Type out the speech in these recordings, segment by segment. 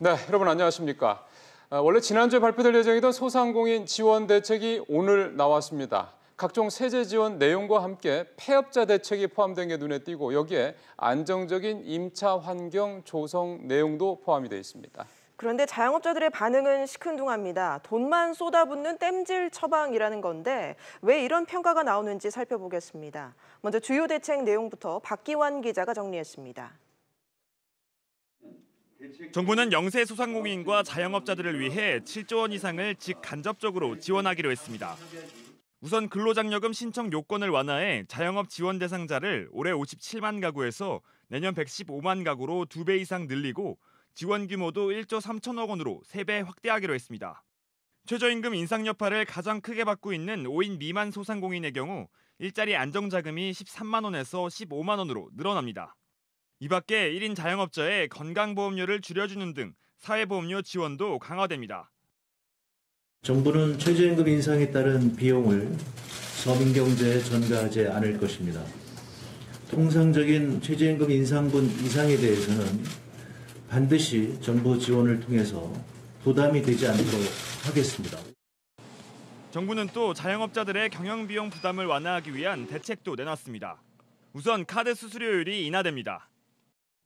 네, 여러분 안녕하십니까. 원래 지난주에 발표될 예정이던 소상공인 지원 대책이 오늘 나왔습니다. 각종 세제 지원 내용과 함께 폐업자 대책이 포함된 게 눈에 띄고 여기에 안정적인 임차 환경 조성 내용도 포함이 되어 있습니다. 그런데 자영업자들의 반응은 시큰둥합니다. 돈만 쏟아붓는 땜질 처방이라는 건데 왜 이런 평가가 나오는지 살펴보겠습니다. 먼저 주요 대책 내용부터 박기환 기자가 정리했습니다. 정부는 영세 소상공인과 자영업자들을 위해 7조 원 이상을 직간접적으로 지원하기로 했습니다. 우선 근로장려금 신청 요건을 완화해 자영업 지원 대상자를 올해 57만 가구에서 내년 115만 가구로 2배 이상 늘리고 지원 규모도 1조 3천억 원으로 3배 확대하기로 했습니다. 최저임금 인상 여파를 가장 크게 받고 있는 5인 미만 소상공인의 경우 일자리 안정자금이 13만 원에서 15만 원으로 늘어납니다. 이 밖에 1인 자영업자의 건강보험료를 줄여주는 등 사회보험료 지원도 강화됩니다. 정부는 최저임금 인상에 따른 비용을 서민경제에 전가하지 않을 것입니다. 통상적인 최저임금 인상분 이상에 대해서는 반드시 정부 지원을 통해서 부담이 되지 않도록 하겠습니다. 정부는 또 자영업자들의 경영비용 부담을 완화하기 위한 대책도 내놨습니다. 우선 카드 수수료율이 인하됩니다.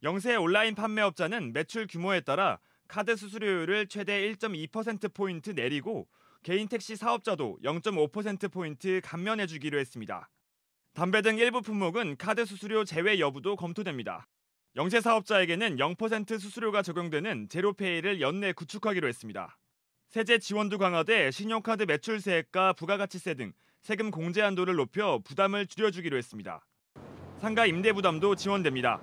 영세 온라인 판매업자는 매출 규모에 따라 카드 수수료율을 최대 1.2%포인트 내리고 개인 택시 사업자도 0.5%포인트 감면해주기로 했습니다. 담배 등 일부 품목은 카드 수수료 제외 여부도 검토됩니다. 영세 사업자에게는 0% 수수료가 적용되는 제로페이를 연내 구축하기로 했습니다. 세제 지원도 강화돼 신용카드 매출세액과 부가가치세 등 세금 공제 한도를 높여 부담을 줄여주기로 했습니다. 상가 임대 부담도 지원됩니다.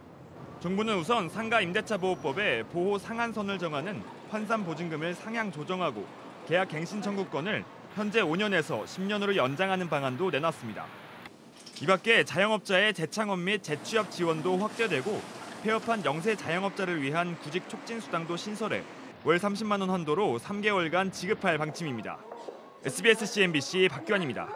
정부는 우선 상가임대차보호법에 보호 상한선을 정하는 환산보증금을 상향 조정하고 계약갱신 청구권을 현재 5년에서 10년으로 연장하는 방안도 내놨습니다. 이 밖에 자영업자의 재창업 및 재취업 지원도 확대되고 폐업한 영세 자영업자를 위한 구직 촉진 수당도 신설해 월 30만 원 한도로 3개월간 지급할 방침입니다. SBS CNBC 박기환입니다.